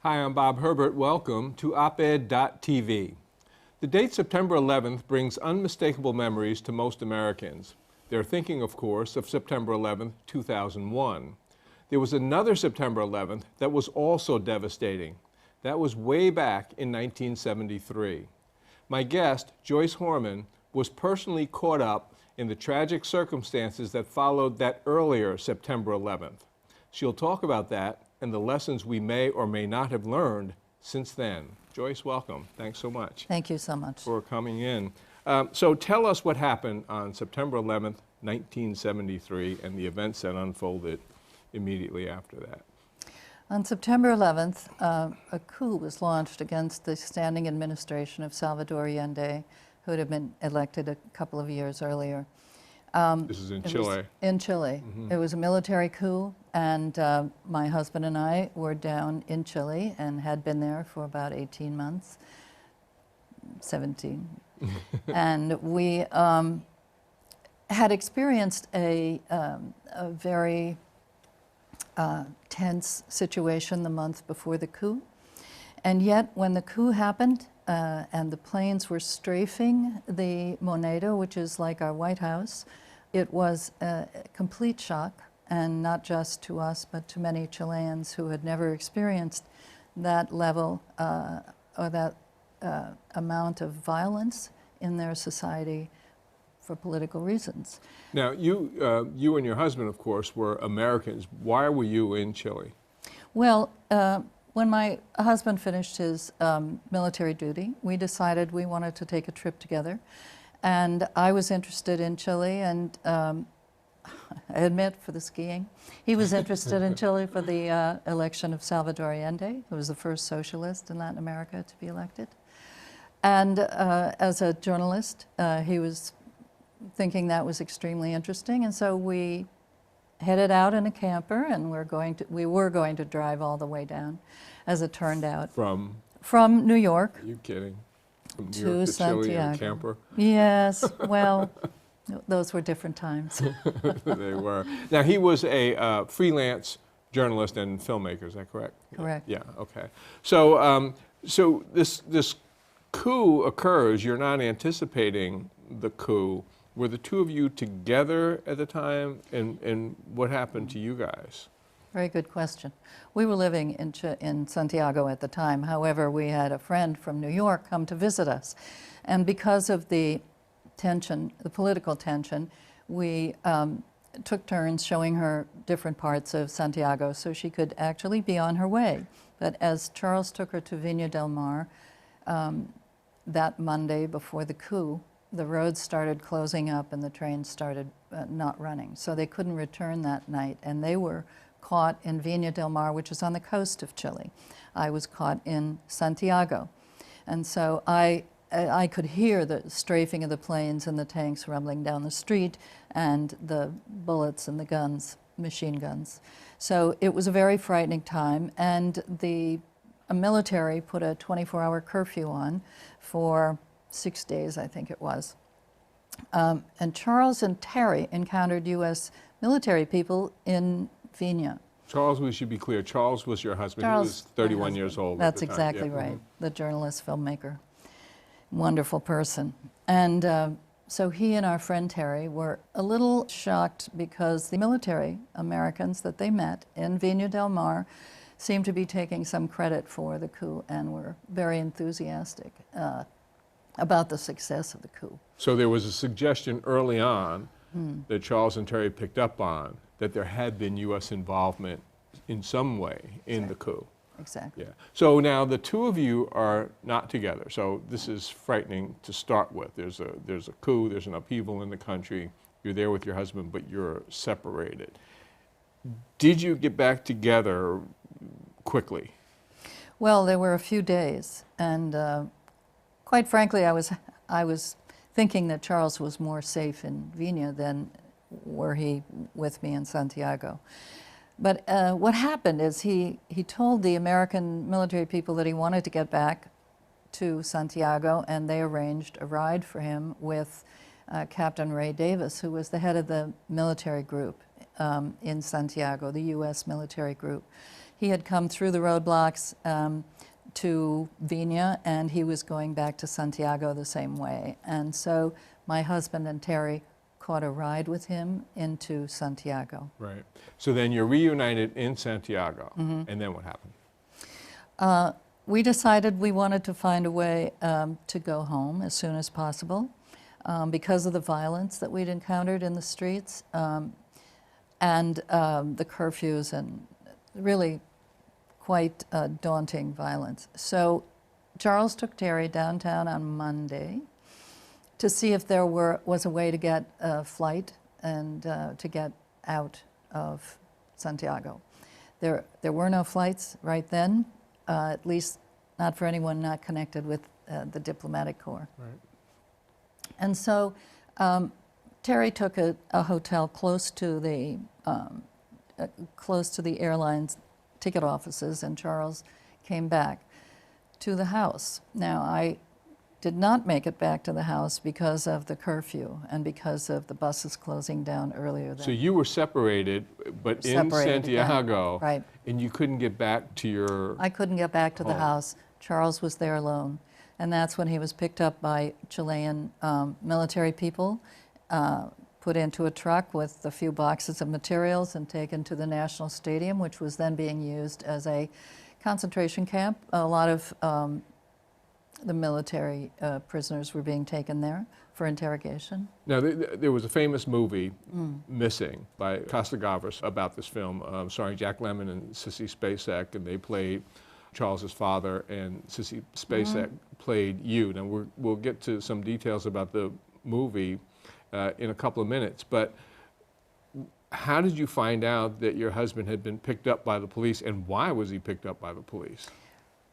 Hi, I'm Bob Herbert. Welcome to OpEd.tv. The date September 11th brings unmistakable memories to most Americans. They're thinking, of course, of September 11th, 2001. There was another September 11th that was also devastating. That was way back in 1973. My guest, Joyce Horman, was personally caught up in the tragic circumstances that followed that earlier September 11th. She'll talk about that and the lessons we may or may not have learned since then. Joyce, welcome. Thanks so much. Thank you so much. For coming in. So tell us what happened on September 11th, 1973, and the events that unfolded immediately after that. On September 11th, a coup was launched against the standing administration of Salvador Allende, who had been elected a couple of years earlier. This is in Chile. In Chile. Mm-hmm. It was a military coup, and my husband and I were down in Chile and had been there for about 18 months, 17. And we had experienced a very tense situation the month before the coup. And yet, when the coup happened and the planes were strafing the Moneda, which is like our White House, it was a complete shock, and not just to us, but to many Chileans who had never experienced that level or that amount of violence in their society for political reasons. Now, you and your husband, of course, were Americans. Why were you in Chile? Well, when my husband finished his military duty, we decided we wanted to take a trip together. And I was interested in Chile, and I admit, for the skiing. He was interested in Chile for the election of Salvador Allende, who was the first socialist in Latin America to be elected. And as a journalist, he was thinking that was extremely interesting, and so we headed out in a camper, and we were going to drive all the way down, as it turned out. From New York. Are you kidding? From New to York to Santiago. Chile in a camper? Yes, well, those were different times. They were. Now, he was a freelance journalist and filmmaker, is that correct? Correct. Yeah, okay. So, so this coup occurs. You're not anticipating the coup. Were the two of you together at the time, and what happened to you guys? Very good question. We were living in Santiago at the time. However, we had a friend from New York come to visit us. And because of the tension, the political tension, we took turns showing her different parts of Santiago so she could actually be on her way. But as Charles took her to Viña del Mar that Monday before the coup, the roads started closing up and the trains started not running. So they couldn't return that night, and they were caught in Viña del Mar, which is on the coast of Chile. I was caught in Santiago. And so I could hear the strafing of the planes and the tanks rumbling down the street and the bullets and the guns, machine guns. So it was a very frightening time, and the military put a 24-hour curfew on for 6 days, I think it was. And Charles and Terry encountered U.S. military people in Viña. Charles, we should be clear, Charles was your husband. Charles, he was 31 years old That's at the time. exactly Yeah. right, the journalist, filmmaker. Wonderful person. And so he and our friend Terry were a little shocked because the military Americans that they met in Viña del Mar seemed to be taking some credit for the coup and were very enthusiastic about the success of the coup. So there was a suggestion early on that Charles and Terry picked up on that there had been U.S. involvement in some way in the coup. Exactly. Yeah. So now the two of you are not together. So this is frightening to start with. There's a coup, there's an upheaval in the country. You're there with your husband, but you're separated. Did you get back together quickly? Well, there were a few days, and quite frankly, I was thinking that Charles was more safe in Viña than were he with me in Santiago. But what happened is he told the American military people that he wanted to get back to Santiago, and they arranged a ride for him with Captain Ray Davis, who was the head of the military group in Santiago, the U.S. military group. He had come through the roadblocks to Viña, and he was going back to Santiago the same way. And so my husband and Terry caught a ride with him into Santiago. Right. So then you're reunited in Santiago, and then what happened? We decided we wanted to find a way to go home as soon as possible because of the violence that we'd encountered in the streets and the curfews and really quite daunting violence. So Charles took Terry downtown on Monday to see if there was a way to get a flight and to get out of Santiago. There were no flights right then, at least not for anyone not connected with the diplomatic corps. Right. And so Terry took a hotel close to the airline's ticket offices, and Charles came back to the house. Now, I did not make it back to the house because of the curfew and because of the buses closing down earlier So you were separated, but in Santiago, right. And you couldn't get back to your I couldn't get back to the home. house. Charles was there alone. And that's when he was picked up by Chilean military people, put into a truck with a few boxes of materials and taken to the National Stadium, which was then being used as a concentration camp. A lot of the military prisoners were being taken there for interrogation. Now, there was a famous movie, Missing, by Costa Gavras about this film, starring Jack Lemmon and Sissy Spacek, and they played Charles's father, and Sissy Spacek played you. Now, we'll get to some details about the movie in a couple of minutes, but how did you find out that your husband had been picked up by the police, and why was he picked up by the police?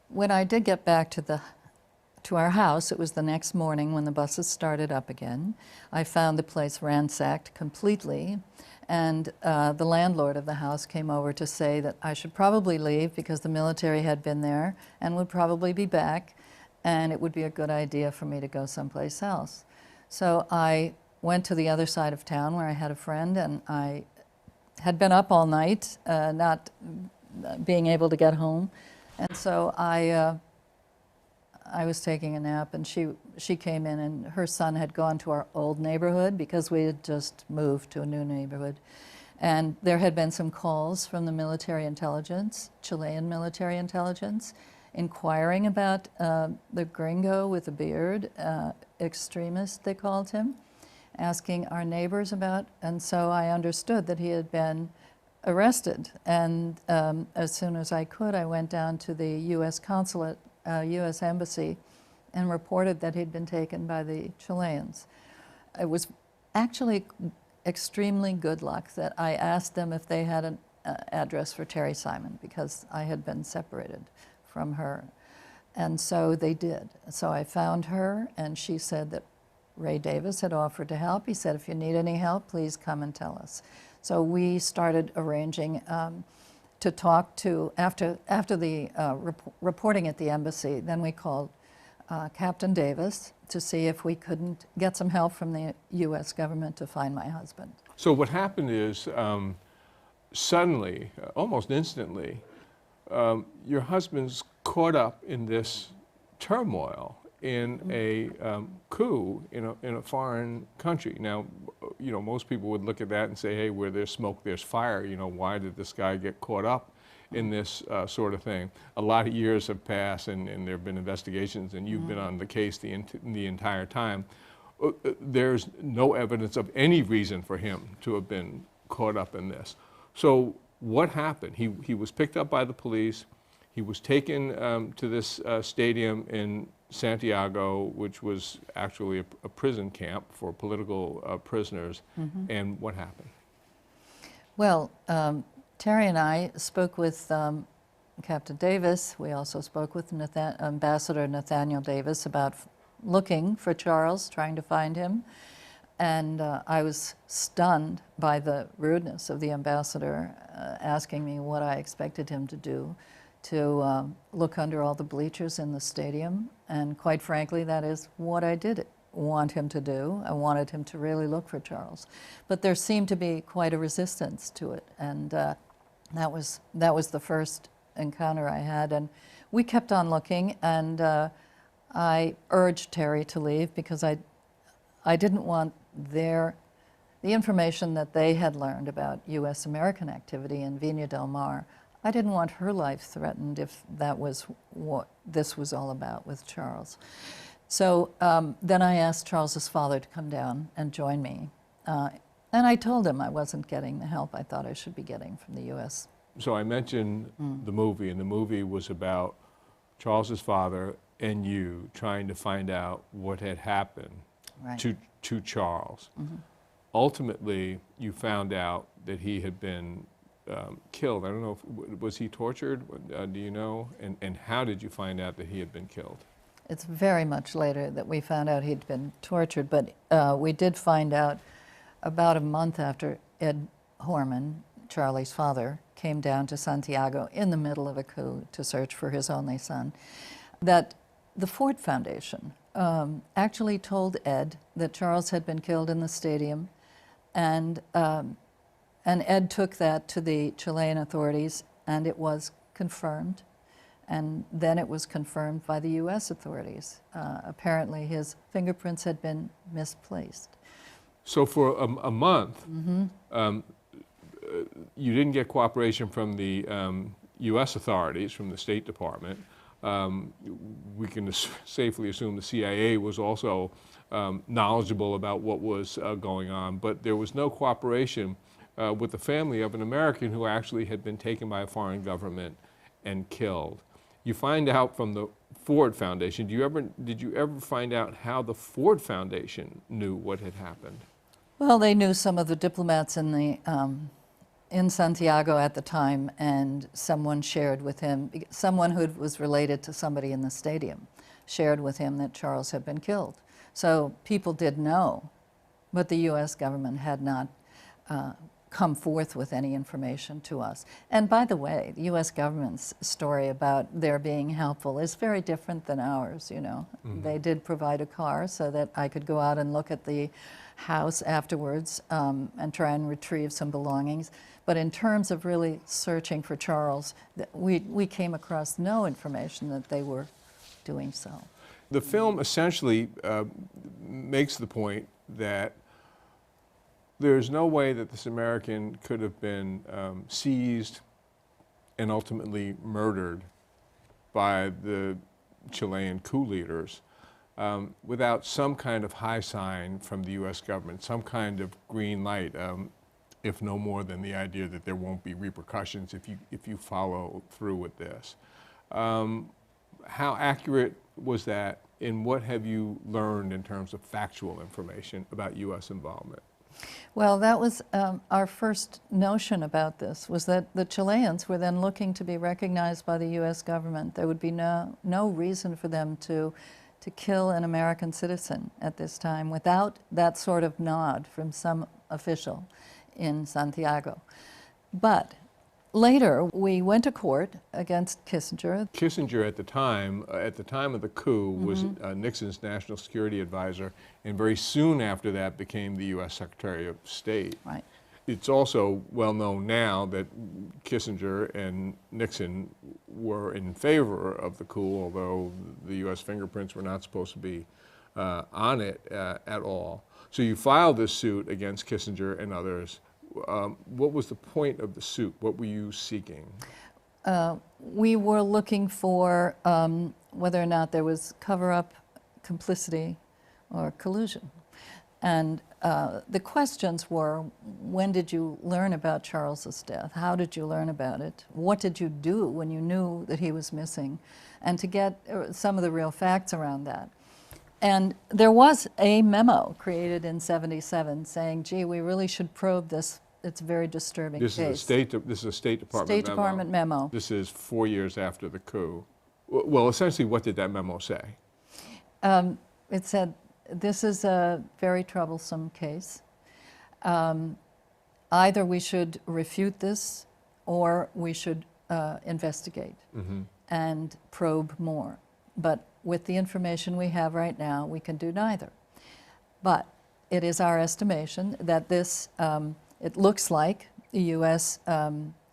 When I did get back to our house, it was the next morning when the buses started up again. I found the place ransacked completely, and the landlord of the house came over to say that I should probably leave because the military had been there and would probably be back, and it would be a good idea for me to go someplace else. So I went to the other side of town where I had a friend, and I had been up all night, not being able to get home, and so I was taking a nap, and she came in, and her son had gone to our old neighborhood because we had just moved to a new neighborhood. And there had been some calls from the military intelligence, Chilean military intelligence, inquiring about the gringo with a beard, extremist, they called him, asking our neighbors about, and so I understood that he had been arrested. And as soon as I could, I went down to the U.S. consulate, U.S. embassy, and reported that he'd been taken by the Chileans. It was actually extremely good luck that I asked them if they had an address for Terry Simon, because I had been separated from her. And so they did. So I found her, and she said that Ray Davis had offered to help. He said, if you need any help, please come and tell us. So we started arranging to talk to, after the reporting at the embassy, then we called Captain Davis to see if we couldn't get some help from the U.S. government to find my husband. So what happened is, suddenly, almost instantly, your husband's caught up in this turmoil in a coup in a foreign country. Now, you know, most people would look at that and say, hey, where there's smoke, there's fire. You know, why did this guy get caught up in this sort of thing? A lot of years have passed, and there have been investigations, and you've been on the case the entire time. There's no evidence of any reason for him to have been caught up in this. So what happened? He was picked up by the police. He was taken to this stadium in Santiago, which was actually a prison camp for political prisoners. And what happened? Well, Terry and I spoke with Captain Davis. We also spoke with Ambassador Nathaniel Davis about looking for Charles, trying to find him. And I was stunned by the rudeness of the ambassador, asking me what I expected him to do, to look under all the bleachers in the stadium. And quite frankly, that is what I did want him to do. I wanted him to really look for Charles. But there seemed to be quite a resistance to it. And that was the first encounter I had. And we kept on looking, and I urged Terry to leave because I didn't want the information that they had learned about U.S.-American activity in Viña del Mar. I didn't want her life threatened if that was what this was all about with Charles. So then I asked Charles's father to come down and join me. And I told him I wasn't getting the help I thought I should be getting from the U.S. So I mentioned the movie, and the movie was about Charles's father and you trying to find out what had happened to Charles. Ultimately, you found out that he had been killed. I don't know, was he tortured? Do you know? And how did you find out that he had been killed? It's very much later that we found out he'd been tortured, but we did find out about a month after Ed Horman, Charlie's father, came down to Santiago in the middle of a coup to search for his only son, that the Ford Foundation actually told Ed that Charles had been killed in the stadium, and Ed took that to the Chilean authorities, and it was confirmed. And then it was confirmed by the U.S. authorities. Apparently his fingerprints had been misplaced. So for a month, you didn't get cooperation from the U.S. authorities, from the State Department. We can safely assume the CIA was also knowledgeable about what was going on, but there was no cooperation with the family of an American who actually had been taken by a foreign government and killed. You find out from the Ford Foundation. Did you ever find out how the Ford Foundation knew what had happened? Well, they knew some of the diplomats in Santiago at the time, and someone shared with him, someone who was related to somebody in the stadium, shared with him that Charles had been killed. So people did know, but the U.S. government had not come forth with any information to us. And by the way, the U.S. government's story about their being helpful is very different than ours, you know. They did provide a car so that I could go out and look at the house afterwards and try and retrieve some belongings. But in terms of really searching for Charles, we came across no information that they were doing so. The film essentially makes the point that there's no way that this American could have been seized and ultimately murdered by the Chilean coup leaders without some kind of high sign from the U.S. government, some kind of green light, if no more than the idea that there won't be repercussions if you follow through with this. How accurate was that, and what have you learned in terms of factual information about U.S. involvement? Well, that was our first notion about this, was that the Chileans were then looking to be recognized by the U.S. government. There would be no reason for them to kill an American citizen at this time without that sort of nod from some official in Santiago. But later, we went to court against Kissinger. Kissinger at the time of the coup was Nixon's national security advisor, and very soon after that became the U.S. Secretary of State. Right. It's also well known now that Kissinger and Nixon were in favor of the coup, although the U.S. fingerprints were not supposed to be on it at all. So you filed this suit against Kissinger and others. What was the point of the suit? What were you seeking? We were looking for whether or not there was cover-up, complicity, or collusion. And the questions were, when did you learn about Charles's death? How did you learn about it? What did you do when you knew that he was missing? And to get some of the real facts around that. And there was a memo created in '77 saying, gee, we really should probe this. It's a very disturbing case. This is a State Department State Department memo. This is 4 years after the coup. Well, essentially, what did that memo say? It said, this is a very troublesome case. Either we should refute this or we should investigate and probe more. But with the information we have right now, we can do neither. But it is our estimation that this, it looks like the U.S.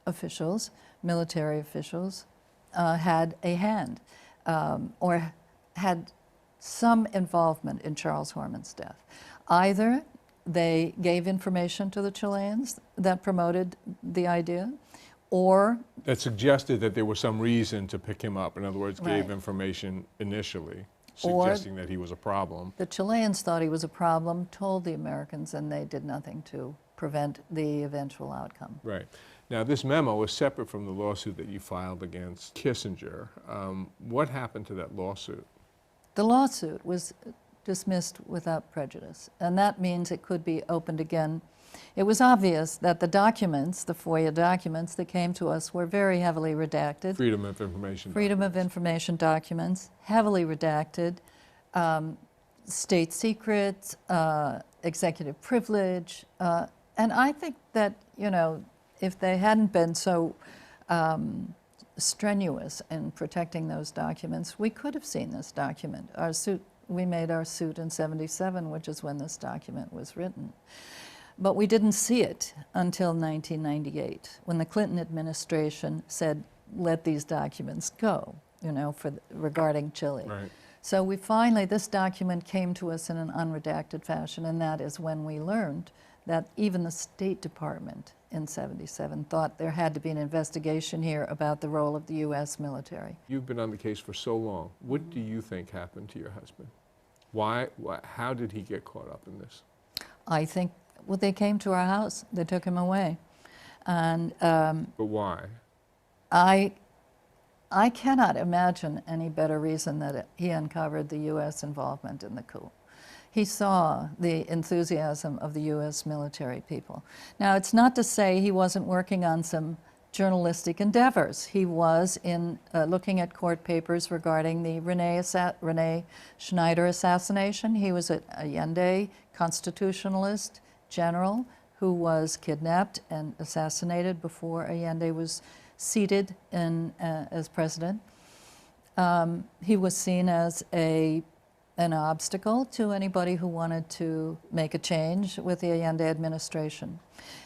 officials, military officials, had a hand or had some involvement in Charles Horman's death. Either they gave information to the Chileans that promoted the idea, or that suggested that there was some reason to pick him up. In other words, gave Right. information initially, Or suggesting that he was a problem. the Chileans thought he was a problem, told the Americans, and they did nothing to prevent the eventual outcome. Right. Now, this memo is separate from the lawsuit that you filed against Kissinger. What happened to that lawsuit? The lawsuit was dismissed without prejudice, and that means it could be opened again. It was obvious that the documents, the FOIA documents that came to us, were very heavily redacted. Freedom of information. Freedom of information documents, heavily redacted, state secrets, executive privilege, and I think that, you know, if they hadn't been so strenuous in protecting those documents, we could have seen this document. We made our suit in '77, which is when this document was written. But we didn't see it until 1998, when the Clinton administration said, let these documents go, you know, regarding Chile. Right. So we finally, this document came to us in an unredacted fashion, and that is when we learned that even the State Department in '77 thought there had to be an investigation here about the role of the U.S. military. You've been on the case for so long. What do you think happened to your husband? How did he get caught up in this? I think, well, they came to our house, they took him away. And But why? I cannot imagine any better reason that he uncovered the U.S. involvement in the coup. He saw the enthusiasm of the U.S. military people. Now, it's not to say he wasn't working on some journalistic endeavors. He was looking at court papers regarding the Rene Schneider assassination. He was an Allende constitutionalist general who was kidnapped and assassinated before Allende was seated as president. He was seen as an obstacle to anybody who wanted to make a change with the Allende administration.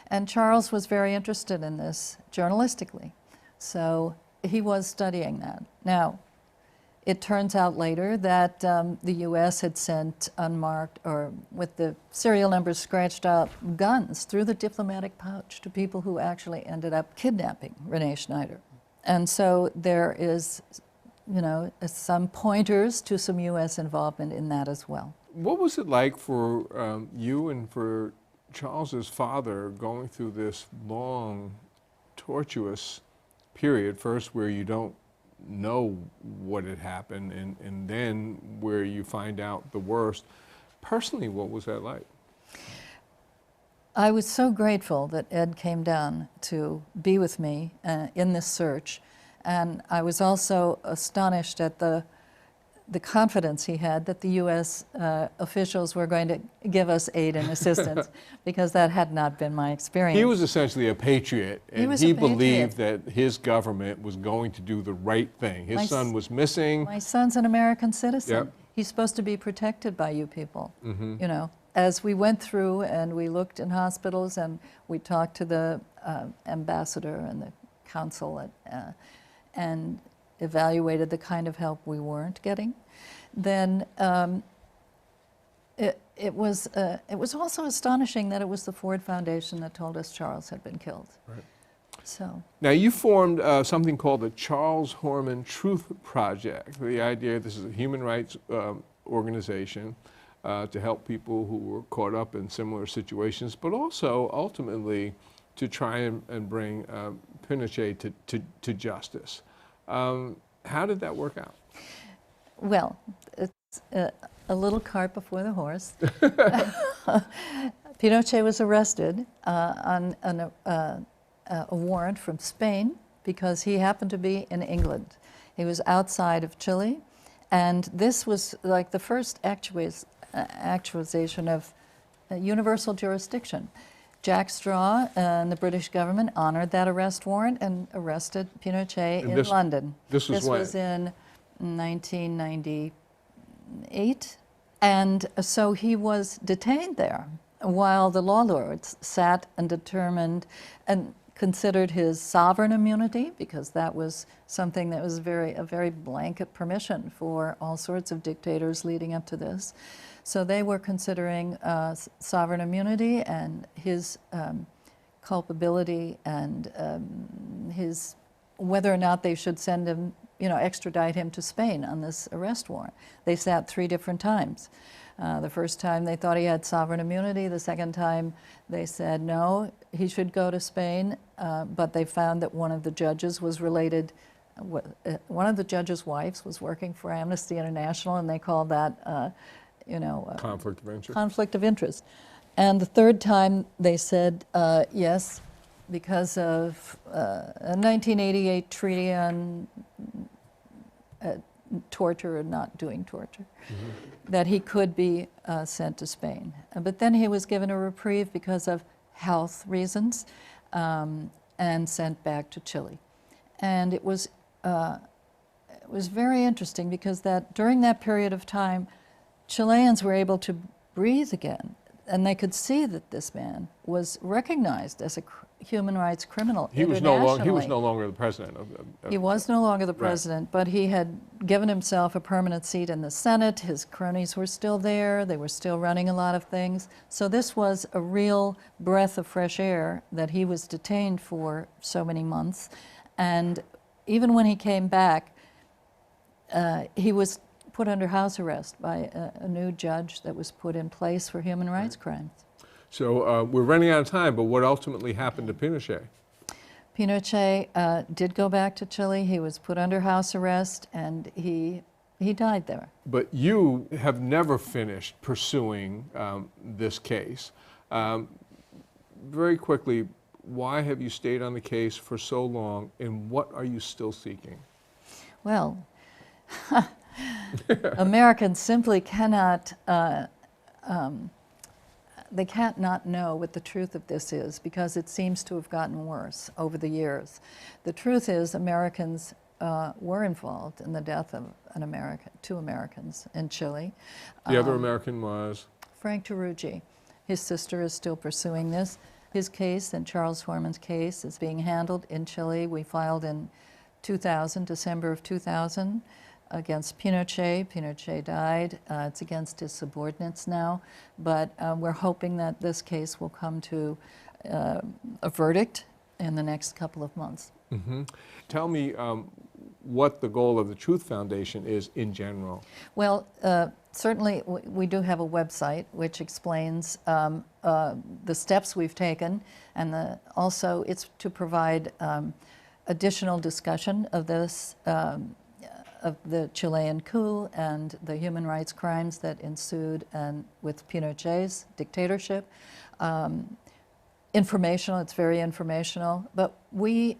And Charles was very interested in this journalistically, so he was studying that. Now, it turns out later that the U.S. had sent unmarked, or with the serial numbers scratched out, guns through the diplomatic pouch to people who actually ended up kidnapping Rene Schneider. And so there is, you know, some pointers to some U.S. involvement in that as well. What was it like for you and for Charles's father going through this long, tortuous period, first where you don't know what had happened, and then where you find out the worst? Personally, what was that like? I was so grateful that Ed came down to be with me in this search, and I was also astonished at the confidence he had that the U.S. Officials were going to give us aid and assistance, because that had not been my experience. He was essentially a patriot, and was a patriot. believed that his government was going to do the right thing. His son was missing. My son's an American citizen. Yep. He's supposed to be protected by you people, Mm-hmm. you know. As we went through and we looked in hospitals and we talked to the ambassador and the consul and evaluated the kind of help we weren't getting, then it was also astonishing that it was the Ford Foundation that told us Charles had been killed. Right. So Now, you formed something called the Charles Horman Truth Project. The idea, this is a human rights organization to help people who were caught up in similar situations, but also ultimately to try and bring Pinochet to justice. How did that work out? well, it's a little cart before the horse. Pinochet was arrested on a warrant from Spain because he happened to be in England. He was outside of Chile, and this was like the first actualization of universal jurisdiction. Jack Straw and the British government honored that arrest warrant and arrested Pinochet in London. This was when? This was in 1998. And so he was detained there while the law lords sat and determined, and considered his sovereign immunity, because that was something that was a very blanket permission for all sorts of dictators leading up to this. So they were considering sovereign immunity and his culpability and his whether or not they should send him, extradite him to Spain on this arrest warrant. They sat 3 different times. The first time they thought he had sovereign immunity. The second time they said no, he should go to Spain, but they found that one of the judges was related, one of the judges' wives was working for Amnesty International, and they called that, conflict of interest. Conflict of interest. And the third time they said yes, because of a 1988 treaty on torture or not doing torture, that he could be sent to Spain. But then he was given a reprieve because of health reasons and sent back to Chile. And it was very interesting because during that period of time, Chileans were able to breathe again, and they could see that this man was recognized as a human rights criminal internationally. He was no longer the president. He was no longer the president, but he had given himself a permanent seat in the Senate. His cronies were still there. They were still running a lot of things. So this was a real breath of fresh air that he was detained for so many months. And even when he came back, he was put under house arrest by a new judge that was put in place for human rights crimes. So we're running out of time, but what ultimately happened to Pinochet? Pinochet did go back to Chile. He was put under house arrest, and he died there. But you have never finished pursuing this case. Very quickly, why have you stayed on the case for so long, and what are you still seeking? Well, Americans simply cannot, they can't not know what the truth of this is, because it seems to have gotten worse over the years. The truth is Americans were involved in the death of two Americans in Chile. The other American was? Frank Tarugi. His sister is still pursuing this. His case and Charles Horman's case is being handled in Chile. We filed in 2000, December of 2000, against Pinochet. Pinochet died. It's against his subordinates now, but we're hoping that this case will come to a verdict in the next couple of months. Tell me what the goal of the Truth Foundation is in general. Well, certainly we do have a website which explains the steps we've taken, and also it's to provide additional discussion of this, of the Chilean coup and the human rights crimes that ensued and with Pinochet's dictatorship. Informational, it's very informational, but we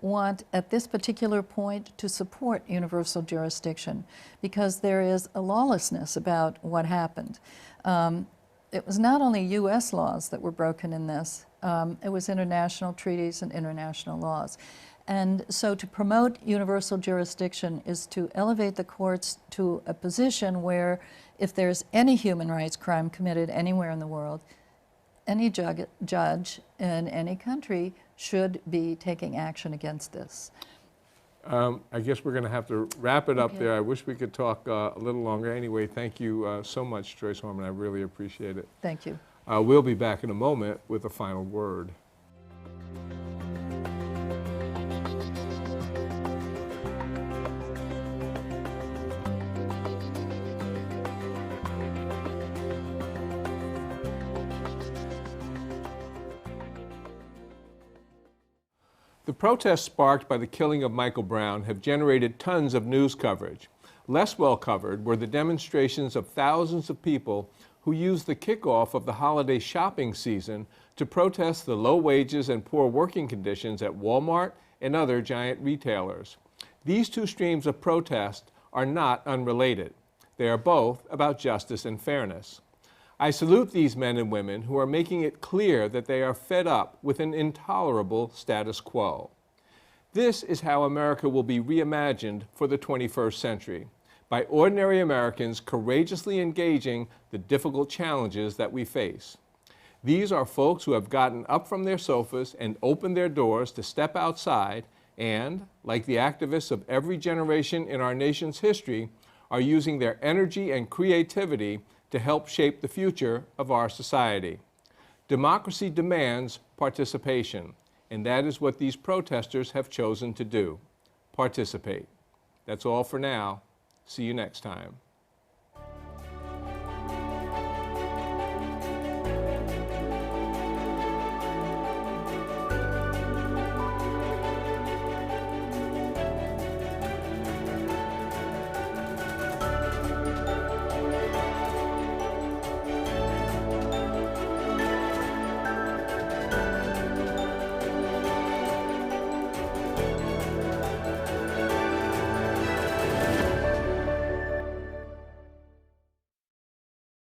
want at this particular point to support universal jurisdiction, because there is a lawlessness about what happened. It was not only US laws that were broken in this, it was international treaties and international laws. And so to promote universal jurisdiction is to elevate the courts to a position where if there's any human rights crime committed anywhere in the world, any judge in any country should be taking action against this. I guess we're going to have to wrap it up there. I wish we could talk a little longer. Anyway, thank you so much, Joyce Horman. I really appreciate it. Thank you. We'll be back in a moment with a final word. The protests sparked by the killing of Michael Brown have generated tons of news coverage. Less well covered were the demonstrations of thousands of people who used the kickoff of the holiday shopping season to protest the low wages and poor working conditions at Walmart and other giant retailers. These two streams of protest are not unrelated. They are both about justice and fairness. I salute these men and women who are making it clear that they are fed up with an intolerable status quo. This is how America will be reimagined for the 21st century, by ordinary Americans courageously engaging the difficult challenges that we face. These are folks who have gotten up from their sofas and opened their doors to step outside and, like the activists of every generation in our nation's history, are using their energy and creativity to help shape the future of our society. Democracy demands participation, and that is what these protesters have chosen to do. Participate. That's all for now. See you next time.